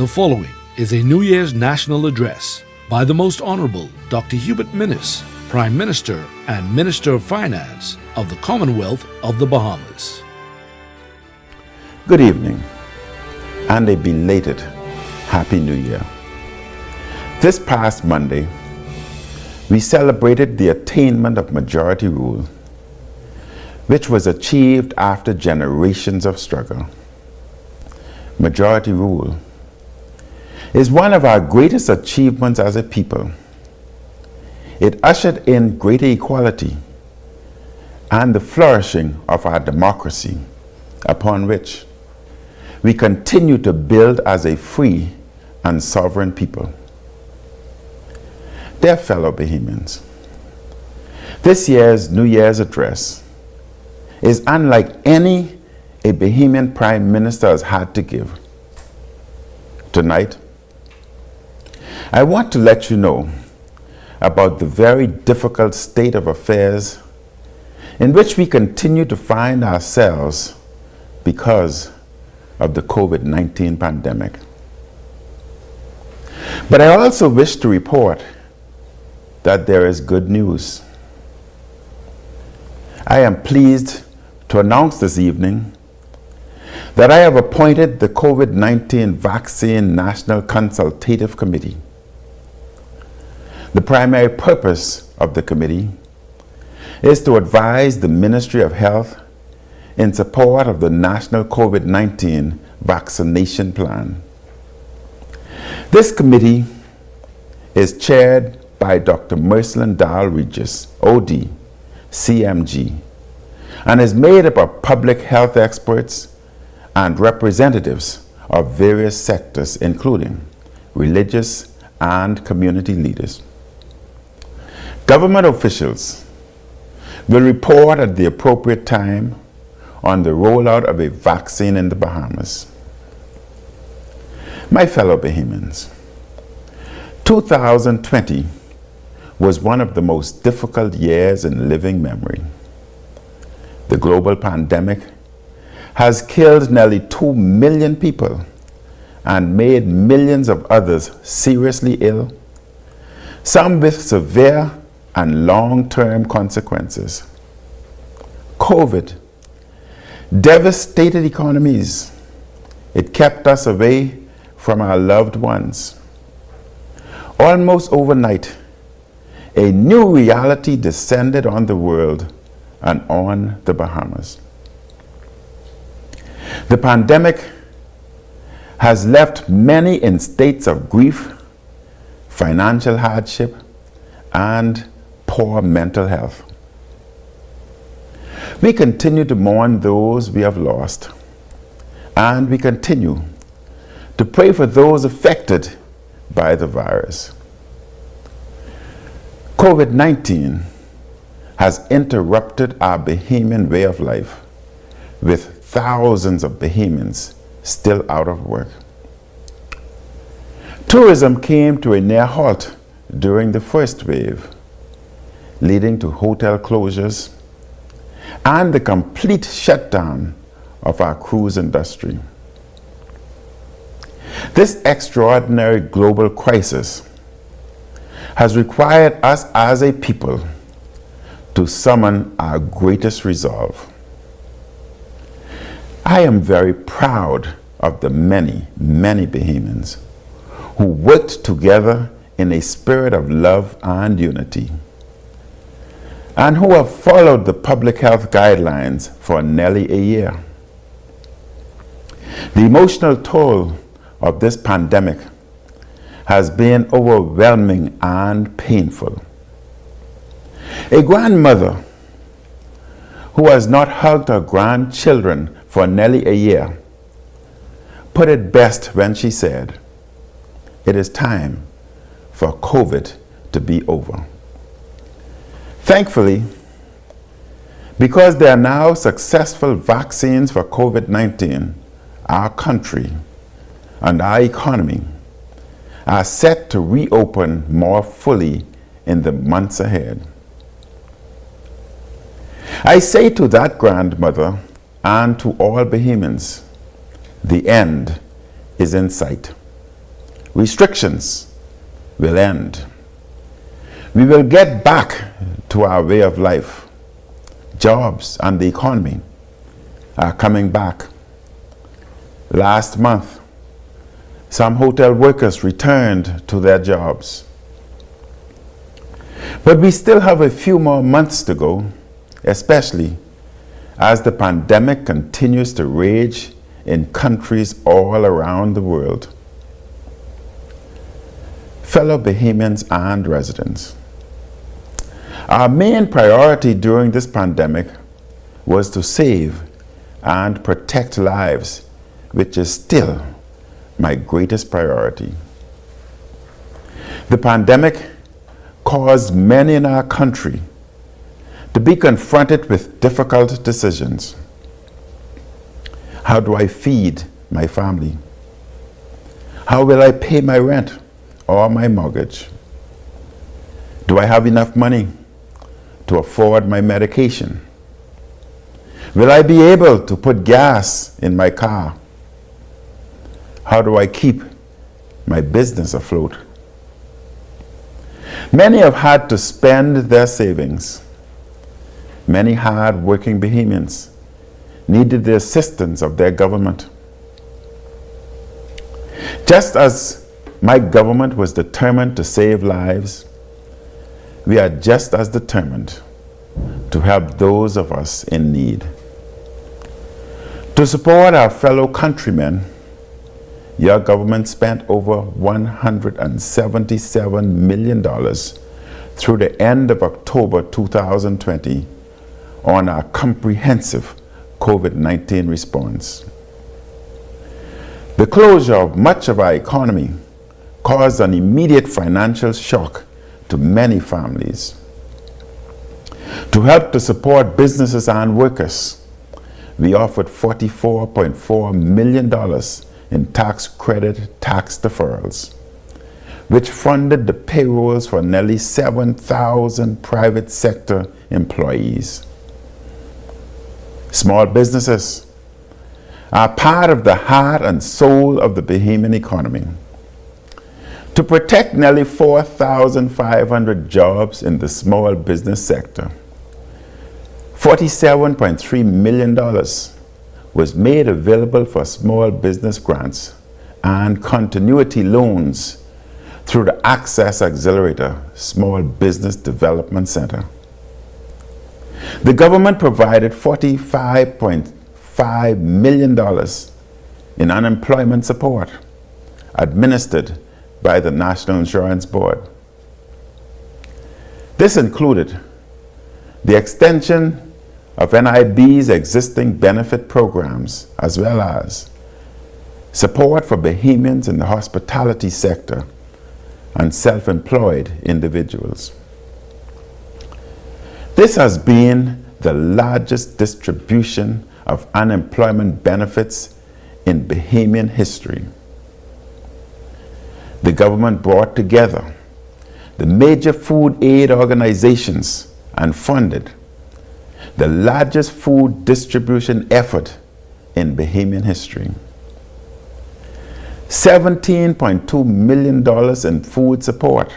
The following is a New Year's National Address by the Most Honorable Dr. Hubert Minnis, Prime Minister and Minister of Finance of the Commonwealth of the Bahamas. Good evening and a belated Happy New Year. This past Monday, we celebrated the attainment of majority rule, which was achieved after generations of struggle. Majority rule is one of our greatest achievements as a people. It ushered in greater equality and the flourishing of our democracy, upon which we continue to build as a free and sovereign people. Dear fellow Bahamians, this year's New Year's address is unlike any a Bahamian Prime Minister has had to give. Tonight, I want to let you know about the very difficult state of affairs in which we continue to find ourselves because of the COVID-19 pandemic. But I also wish to report that there is good news. I am pleased to announce this evening that I have appointed the COVID-19 Vaccine National Consultative Committee. The primary purpose of the committee is to advise the Ministry of Health in support of the National COVID-19 Vaccination Plan. This committee is chaired by Dr. Mercelin Dahl-Regis, OD, CMG, and is made up of public health experts and representatives of various sectors, including religious and community leaders. Government officials will report at the appropriate time on the rollout of a vaccine in the Bahamas. My fellow Bahamians, 2020 was one of the most difficult years in living memory. The global pandemic has killed nearly 2 million people and made millions of others seriously ill, some with severe and long-term consequences. COVID devastated economies. It kept us away from our loved ones. Almost overnight, a new reality descended on the world and on the Bahamas. The pandemic has left many in states of grief, financial hardship, and poor mental health. We continue to mourn those we have lost, and we continue to pray for those affected by the virus. COVID-19 has interrupted our Bahamian way of life, with thousands of Bahamians still out of work. Tourism came to a near halt during the first wave, leading to hotel closures and the complete shutdown of our cruise industry. This extraordinary global crisis has required us as a people to summon our greatest resolve. I am very proud of the many, many Bahamians who worked together in a spirit of love and unity, and who have followed the public health guidelines for nearly a year. The emotional toll of this pandemic has been overwhelming and painful. A grandmother who has not hugged her grandchildren for nearly a year put it best when she said, "It is time for COVID to be over." Thankfully, because there are now successful vaccines for COVID-19, our country and our economy are set to reopen more fully in the months ahead. I say to that grandmother and to all Bahamians, the end is in sight. restrictions will end. We will get back to our way of life. Jobs and the economy are coming back. Last month, some hotel workers returned to their jobs. But we still have a few more months to go, especially as the pandemic continues to rage in countries all around the world. Fellow Bahamians and residents, our main priority during this pandemic was to save and protect lives, which is still my greatest priority. The pandemic caused many in our country to be confronted with difficult decisions. How do I feed my family? How will I pay my rent or my mortgage? Do I have enough money to afford my medication? Will I be able to put gas in my car? How do I keep my business afloat? Many have had to spend their savings. Many hard-working Bahamians needed the assistance of their government. Just as my government was determined to save lives, we are just as determined to help those of us in need. To support our fellow countrymen, your government spent over $177 million through the end of October 2020 on our comprehensive COVID-19 response. The closure of much of our economy caused an immediate financial shock to many families. To help to support businesses and workers, we offered $44.4 million in tax credit tax deferrals, which funded the payrolls for nearly 7,000 private sector employees. Small businesses are part of the heart and soul of the Bahamian economy. To protect nearly 4,500 jobs in the small business sector, $47.3 million was made available for small business grants and continuity loans through the Access Accelerator Small Business Development Center. The government provided $45.5 million in unemployment support administered by the National Insurance Board. This included the extension of NIB's existing benefit programs, as well as support for Bahamians in the hospitality sector and self-employed individuals. This has been the largest distribution of unemployment benefits in Bahamian history. The government brought together the major food aid organizations and funded the largest food distribution effort in Bahamian history. $17.2 million in food support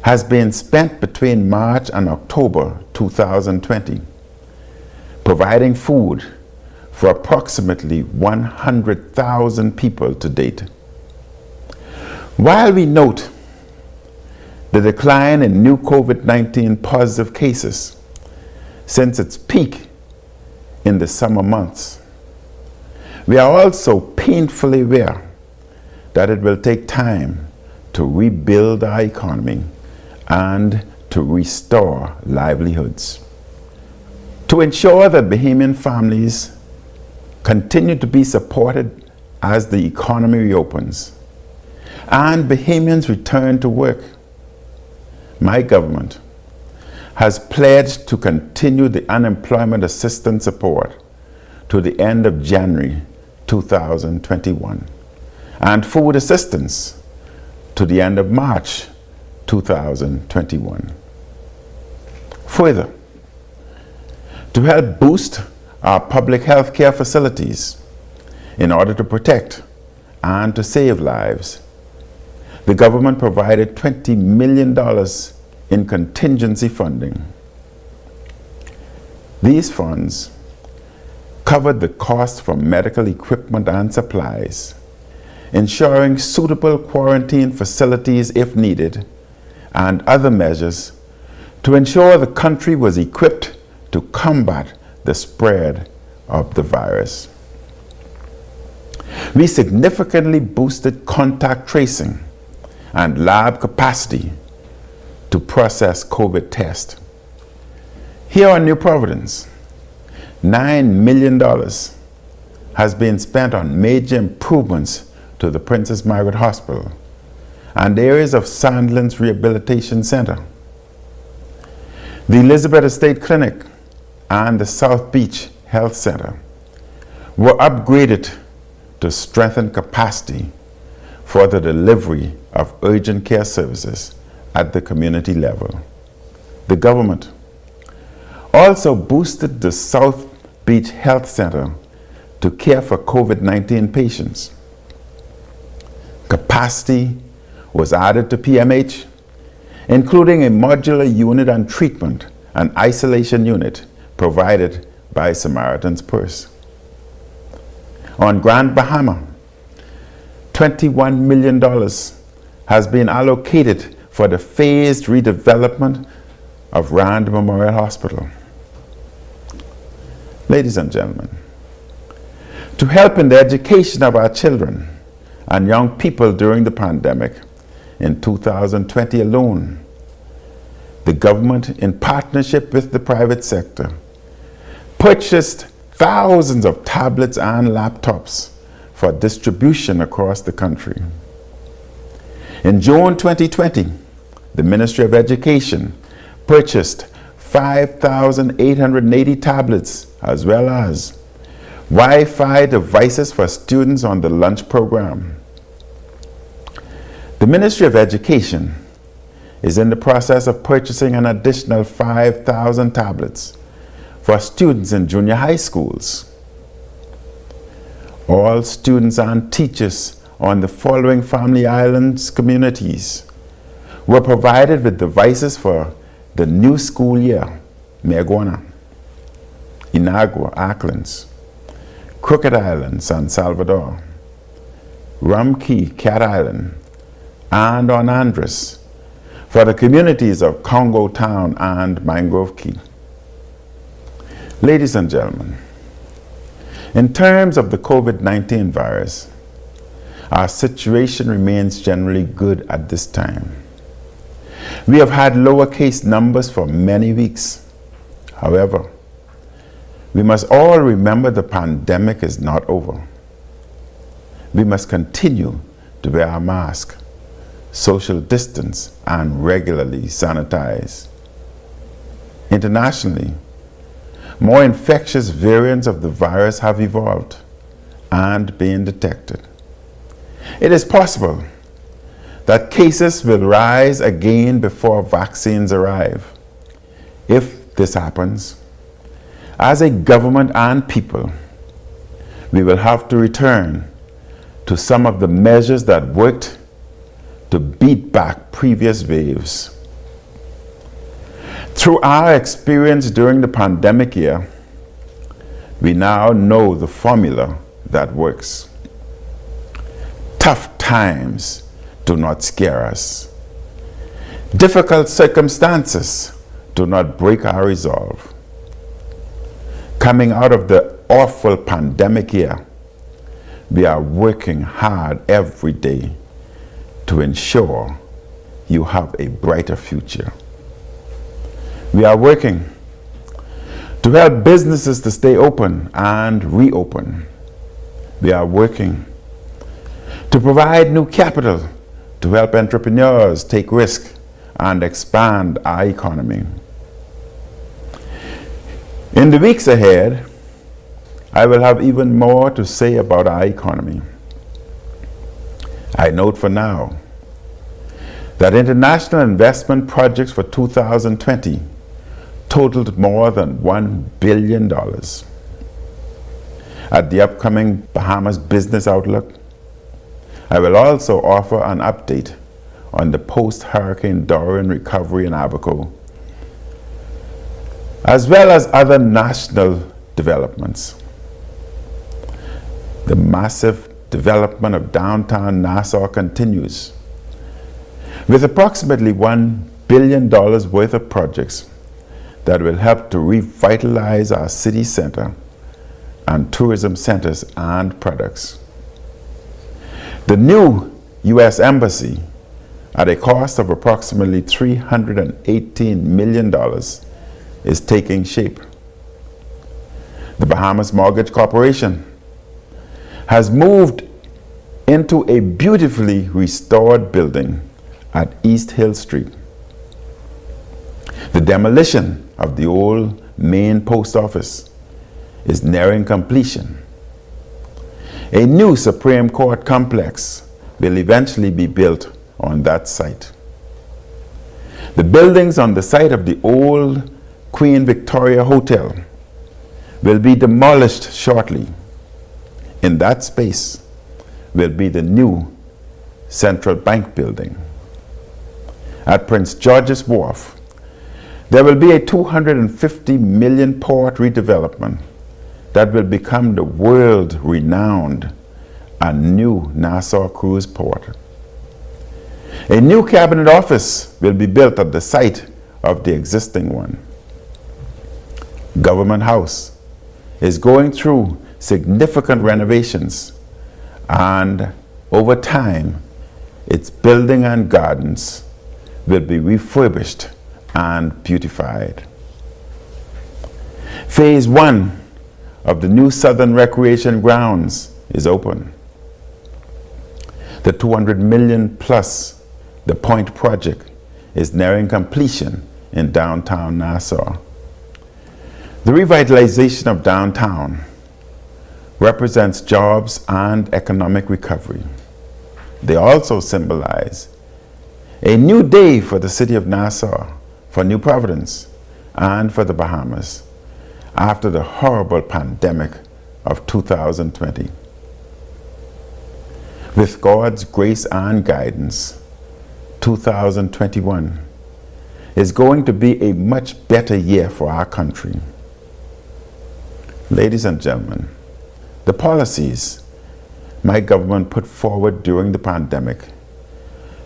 has been spent between March and October 2020, providing food for approximately 100,000 people to date. While we note the decline in new COVID-19 positive cases since its peak in the summer months, we are also painfully aware that it will take time to rebuild our economy and to restore livelihoods. To ensure that Bahamian families continue to be supported as the economy reopens and Bahamians return to work, my government has pledged to continue the unemployment assistance support to the end of January 2021 and food assistance to the end of March 2021. Further, to help boost our public health care facilities in order to protect and to save lives, the government provided $20 million in contingency funding. These funds covered the cost for medical equipment and supplies, ensuring suitable quarantine facilities if needed, and other measures to ensure the country was equipped to combat the spread of the virus. We significantly boosted contact tracing and lab capacity to process COVID tests. Here in New Providence, $9 million has been spent on major improvements to the Princess Margaret Hospital and areas of Sandlands Rehabilitation Center. The Elizabeth Estate Clinic and the South Beach Health Center were upgraded to strengthen capacity for the delivery of urgent care services at the community level. The government also boosted the South Beach Health Center to care for COVID-19 patients. Capacity was added to PMH, including a modular unit and treatment and isolation unit provided by Samaritan's Purse. On Grand Bahama, $21 million has been allocated for the phased redevelopment of Rand Memorial Hospital. Ladies and gentlemen, to help in the education of our children and young people during the pandemic, in 2020 alone, the government, in partnership with the private sector, purchased thousands of tablets and laptops for distribution across the country. In June 2020, the Ministry of Education purchased 5,880 tablets as well as Wi-Fi devices for students on the lunch program. The Ministry of Education is in the process of purchasing an additional 5,000 tablets for students in junior high schools. All students and teachers on the following Family Islands communities were provided with devices for the new school year: Meguana, Inagua, Acklands, Crooked Island, San Salvador, Rum Key, Cat Island, and on Andres for the communities of Congo Town and Mangrove Key. Ladies and gentlemen, in terms of the COVID-19 virus, our situation remains generally good at this time. We have had lower case numbers for many weeks. However, we must all remember the pandemic is not over. We must continue to wear our mask, social distance, and regularly sanitize. Internationally, more infectious variants of the virus have evolved and been detected. It is possible that cases will rise again before vaccines arrive. If this happens, as a government and people, we will have to return to some of the measures that worked to beat back previous waves. Through our experience during the pandemic year, we now know the formula that works. Tough times do not scare us. Difficult circumstances do not break our resolve. Coming out of the awful pandemic year, we are working hard every day to ensure you have a brighter future. We are working to help businesses to stay open and reopen. We are working to provide new capital to help entrepreneurs take risk and expand our economy. In the weeks ahead, I will have even more to say about our economy. I note for now that international investment projects for 2020 totaled more than $1 billion. At the upcoming Bahamas Business Outlook, I will also offer an update on the post-Hurricane Dorian recovery in Abaco, as well as other national developments. The massive development of downtown Nassau continues, with approximately $1 billion worth of projects that will help to revitalize our city center and tourism centers and products. The new U.S. Embassy, at a cost of approximately $318 million, is taking shape. The Bahamas Mortgage Corporation has moved into a beautifully restored building at East Hill Street. The demolition of the old main post office is nearing completion. A new Supreme Court complex will eventually be built on that site. The buildings on the site of the old Queen Victoria Hotel will be demolished shortly. In that space will be the new Central Bank building. At Prince George's Wharf, there will be a $250 million port redevelopment that will become the world-renowned and new Nassau Cruise Port. A new cabinet office will be built at the site of the existing one. Government House is going through significant renovations, and over time, its building and gardens will be refurbished and beautified. Phase 1 of the new Southern Recreation Grounds is open. The $200 million plus The Point project is nearing completion in downtown Nassau. The revitalization of downtown represents jobs and economic recovery. They also symbolize a new day for the city of Nassau, for New Providence, and for the Bahamas after the horrible pandemic of 2020. With God's grace and guidance, 2021 is going to be a much better year for our country. Ladies and gentlemen, the policies my government put forward during the pandemic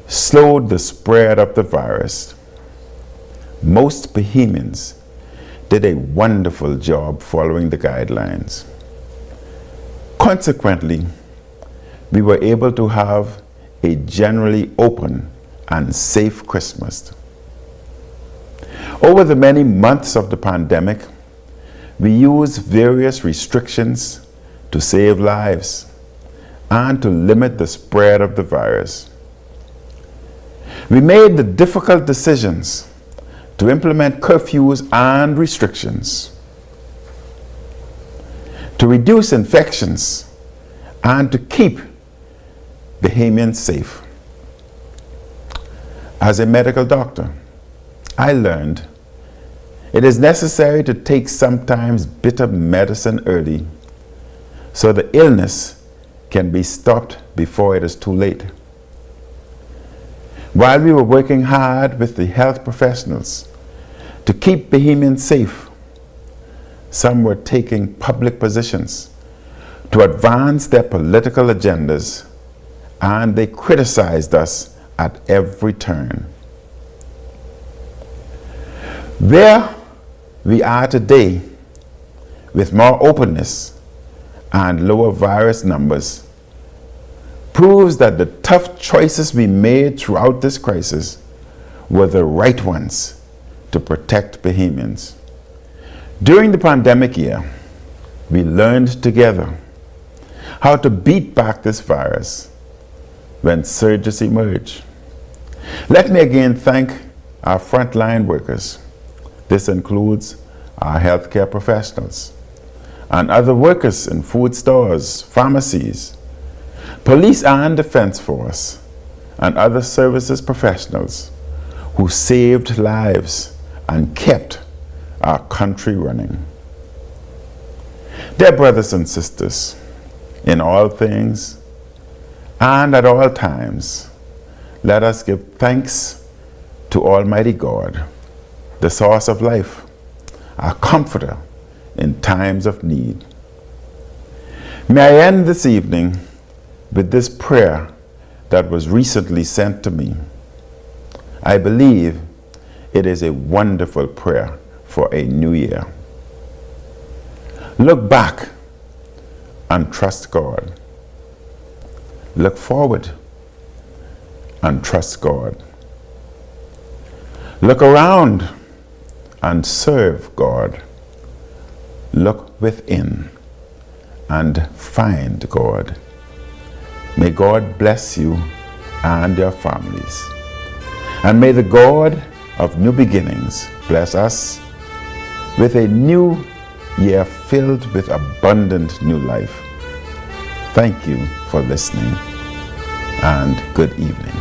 slowed the spread of the virus. Most Bahamians did a wonderful job following the guidelines. Consequently, we were able to have a generally open and safe Christmas. Over the many months of the pandemic, we used various restrictions to save lives and to limit the spread of the virus. We made the difficult decisions to implement curfews and restrictions, to reduce infections, and to keep Bahamians safe. As a medical doctor, I learned it is necessary to take sometimes bitter medicine early so the illness can be stopped before it is too late. While we were working hard with the health professionals to keep Bahamians safe, some were taking public positions to advance their political agendas, and they criticized us at every turn. Where we are today, with more openness and lower virus numbers, proves that the tough choices we made throughout this crisis were the right ones to protect Bahamians. During the pandemic year, we learned together how to beat back this virus when surges emerge. Let me again thank our frontline workers. This includes our healthcare professionals and other workers in food stores, pharmacies, police and defense force, and other services professionals who saved lives and kept our country running. Dear brothers and sisters, in all things, And at all times, let us give thanks to Almighty God, the source of life, our comforter in times of need. May I end this evening with this prayer that was recently sent to me. I believe it is a wonderful prayer for a new year. Look back and trust God. Look forward and trust God. Look around and serve God. Look within and find God. May God bless you and your families. And may the God of new beginnings bless us with a new year filled with abundant new life. Thank you for listening, and good evening.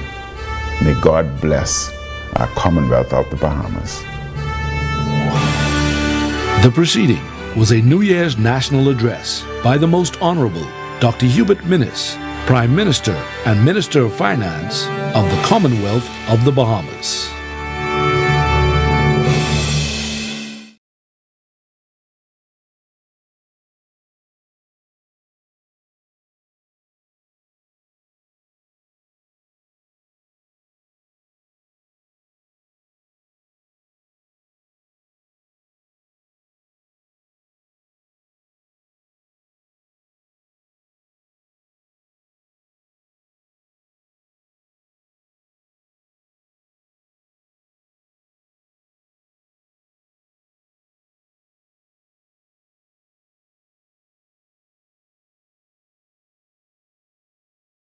May God bless our Commonwealth of the Bahamas. The proceeding was a New Year's national address by the Most Honorable Dr. Hubert Minnis, Prime Minister and Minister of Finance of the Commonwealth of the Bahamas.